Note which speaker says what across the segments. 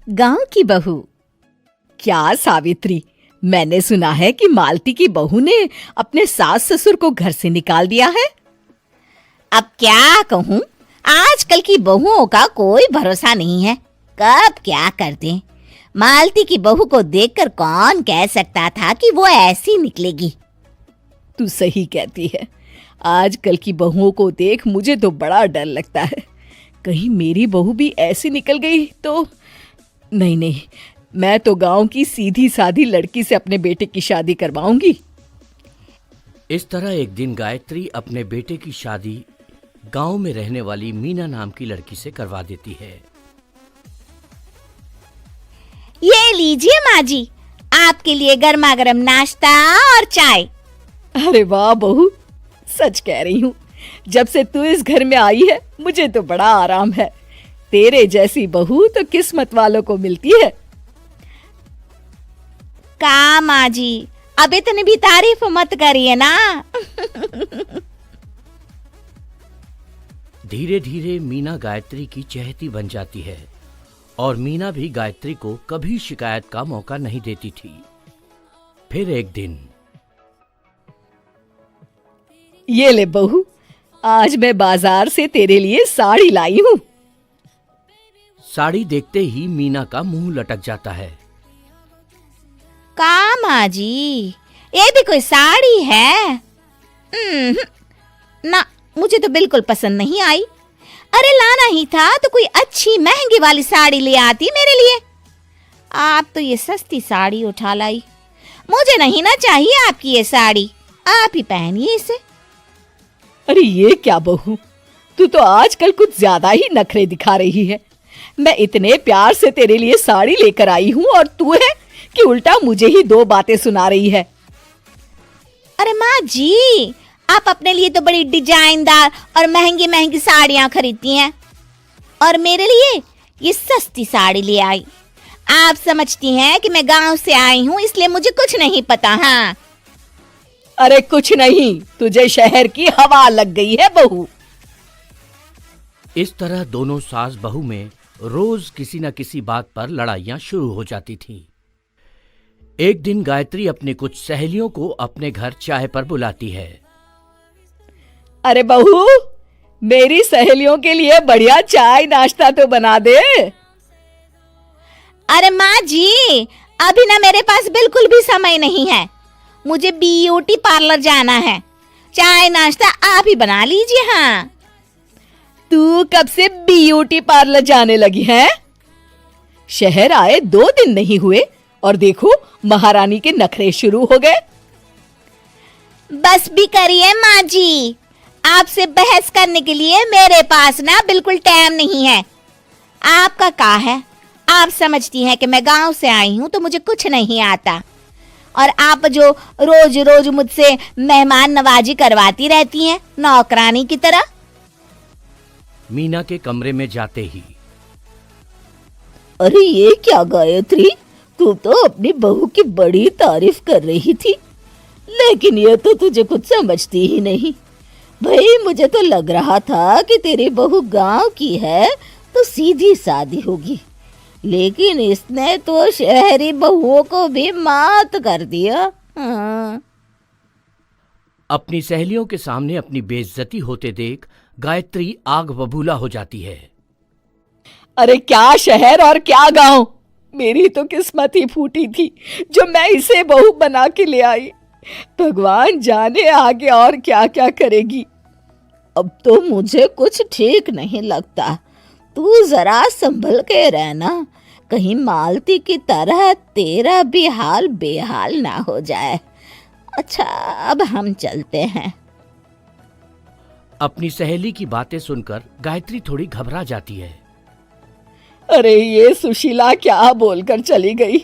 Speaker 1: गांव की बहू। क्या सावित्री, मैंने सुना है कि मालती की बहू ने अपने सास ससुर को घर से निकाल दिया है।
Speaker 2: अब क्या कहूँ, आजकल की बहुओं का कोई भरोसा नहीं है, कब क्या कर दें। मालती की बहू को देखकर कौन कह सकता था कि वो ऐसी निकलेगी।
Speaker 1: तू सही कहती है, आजकल की बहुओं को देख मुझे तो बड़ा डर लगता है। कहीं मेरी बहू भी ऐसी निकल गई तो। नहीं, मैं तो गांव की सीधी सादी लड़की से अपने बेटे की शादी करवाऊंगी।
Speaker 3: इस तरह एक दिन गायत्री अपने बेटे की शादी गांव में रहने वाली मीना नाम की लड़की से करवा देती है।
Speaker 2: ये लीजिए माँ जी, आपके लिए गर्मा गर्म नाश्ता और चाय।
Speaker 1: अरे वाह बहू, सच कह रही हूँ, जब से तू इस घर में आई है मुझे तो बड़ा आराम है। तेरे जैसी बहू तो किस्मत वालों को मिलती है।
Speaker 2: का माँ जी, अब इतनी भी तारीफ मत करिए ना।
Speaker 3: धीरे धीरे मीना गायत्री की चहेती बन जाती है और मीना भी गायत्री को कभी शिकायत का मौका नहीं देती थी। फिर एक दिन,
Speaker 1: ये ले बहू, आज मैं बाजार से तेरे लिए साड़ी लाई हूँ।
Speaker 3: साड़ी देखते ही मीना का मुंह लटक जाता है।
Speaker 2: का माँ जी, ये भी कोई साड़ी है? ना, मुझे तो बिल्कुल पसंद नहीं आई। अरे लाना ही था तो कोई अच्छी महंगी वाली साड़ी ले आती मेरे लिए। आप तो ये सस्ती साड़ी उठा लाई। मुझे नहीं ना चाहिए आपकी ये साड़ी, आप ही पहनिए इसे।
Speaker 1: अरे ये क्या बहू, तू तो आजकल कुछ ज्यादा ही नखरे दिखा रही है। मैं इतने प्यार से तेरे लिए साड़ी लेकर आई हूँ और तू है कि उल्टा मुझे ही दो बातें सुना रही है।
Speaker 2: अरे माँ जी, आप अपने लिए तो बड़ी डिजाइनदार और महंगी महंगी साड़ियां खरीदती हैं और मेरे लिए ये सस्ती साड़ी ले आई। आप समझती हैं कि मैं गांव से आई हूँ इसलिए मुझे कुछ नहीं पता। हाँ,
Speaker 1: अरे कुछ नहीं, तुझे शहर की हवा लग गई है बहू।
Speaker 3: इस तरह दोनों सास बहू में रोज किसी न किसी बात पर लड़ाइयां शुरू हो जाती थीं। एक दिन गायत्री अपने कुछ सहेलियों को अपने घर चाय पर बुलाती है।
Speaker 1: अरे बहू, मेरी सहेलियों के लिए बढ़िया चाय नाश्ता तो बना दे।
Speaker 2: अरे माँ जी, अभी ना मेरे पास बिल्कुल भी समय नहीं है, मुझे ब्यूटी पार्लर जाना है। चाय नाश्ता आप ही बना लीजिए। हाँ,
Speaker 1: तू कब से ब्यूटी पार्लर जाने लगी है? शहर आए 2 दिन नहीं हुए और देखो महारानी के नखरे शुरू हो गए।
Speaker 2: बस भी करिए माँ जी, आपसे बहस करने के लिए मेरे पास ना बिल्कुल टाइम नहीं है। आपका क्या है, आप समझती हैं कि मैं गांव से आई हूं तो मुझे कुछ नहीं आता, और आप जो रोज रोज मुझसे मेहमान नवाजी करवाती रहती हैं नौकरानी की तरह।
Speaker 3: मीना के कमरे में जाते ही,
Speaker 1: अरे ये क्या गायत्री, तू तो अपनी बहू की बड़ी तारीफ कर रही थी, लेकिन ये तो तुझे कुछ समझती ही नहीं। भाई मुझे तो लग रहा था कि तेरी बहू गांव की है तो सीधी सादी होगी, लेकिन इसने तो शहरी बहुओं को भी मात कर दिया। हाँ।
Speaker 3: अपनी सहेलियों के सामने अपनी बेइज्जती होते देख गायत्री आग बबूला हो जाती है।
Speaker 1: अरे क्या शहर और क्या गांव, मेरी तो किस्मत ही फूटी थी जो मैं इसे बहू बना के ले आई। भगवान जाने आगे और क्या क्या करेगी। अब तो मुझे कुछ ठीक नहीं लगता, तू जरा संभल के रहना, कहीं मालती की तरह तेरा भी हाल बेहाल ना हो जाए। अच्छा, अब हम चलते हैं।
Speaker 3: अपनी सहेली की बातें सुनकर गायत्री थोड़ी घबरा जाती है।
Speaker 1: अरे ये सुशीला क्या बोलकर चली गई,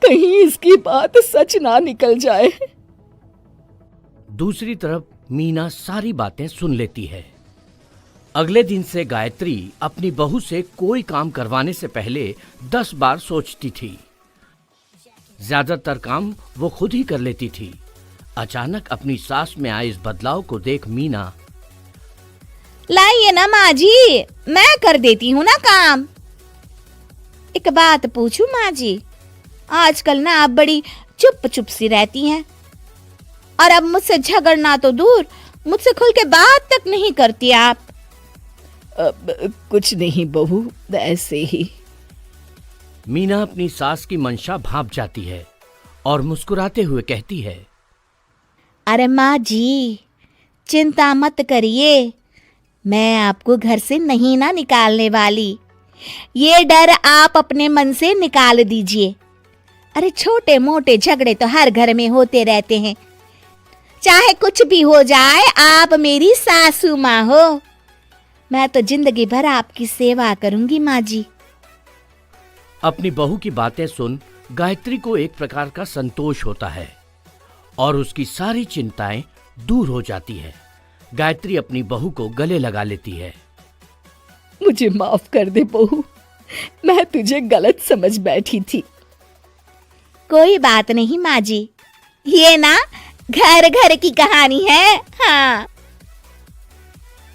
Speaker 1: कहीं इसकी बात सच ना निकल जाए।
Speaker 3: दूसरी तरफ मीना सारी बातें सुन लेती है। अगले दिन से गायत्री अपनी बहू से कोई काम करवाने से पहले 10 बार सोचती थी। ज्यादातर काम वो खुद ही कर लेती थी। अचानक अपनी सास में आए इस बदलाव को देख मीना,
Speaker 2: लाइए ना माँ जी, मैं कर देती हूँ ना काम। एक बात पूछूं माँ जी, आजकल ना आप बड़ी चुप चुप सी रहती हैं और अब मुझसे झगड़ना तो दूर, मुझसे खुल के बात तक नहीं करती आप।
Speaker 1: कुछ नहीं बहू, ऐसे ही।
Speaker 3: मीना अपनी सास की मंशा भांप जाती है और मुस्कुराते हुए कहती है,
Speaker 2: अरे माँ जी, चिंता मत करिए, मैं आपको घर से नहीं ना निकालने वाली। ये डर आप अपने मन से निकाल दीजिए। अरे छोटे मोटे झगड़े तो हर घर में होते रहते हैं, चाहे कुछ भी हो जाए, आप मेरी सासू माँ हो। मैं तो जिंदगी भर आपकी सेवा करूंगी माँ जी।
Speaker 3: अपनी बहू की बातें सुन गायत्री को एक प्रकार का संतोष होता है और उसकी सारी चिंताएं दूर हो जाती है। गायत्री अपनी बहू को गले लगा लेती है।
Speaker 1: मुझे माफ कर दे बहू, मैं तुझे गलत समझ बैठी थी।
Speaker 2: कोई बात नहीं माँ जी, ये ना घर घर की कहानी है। हाँ।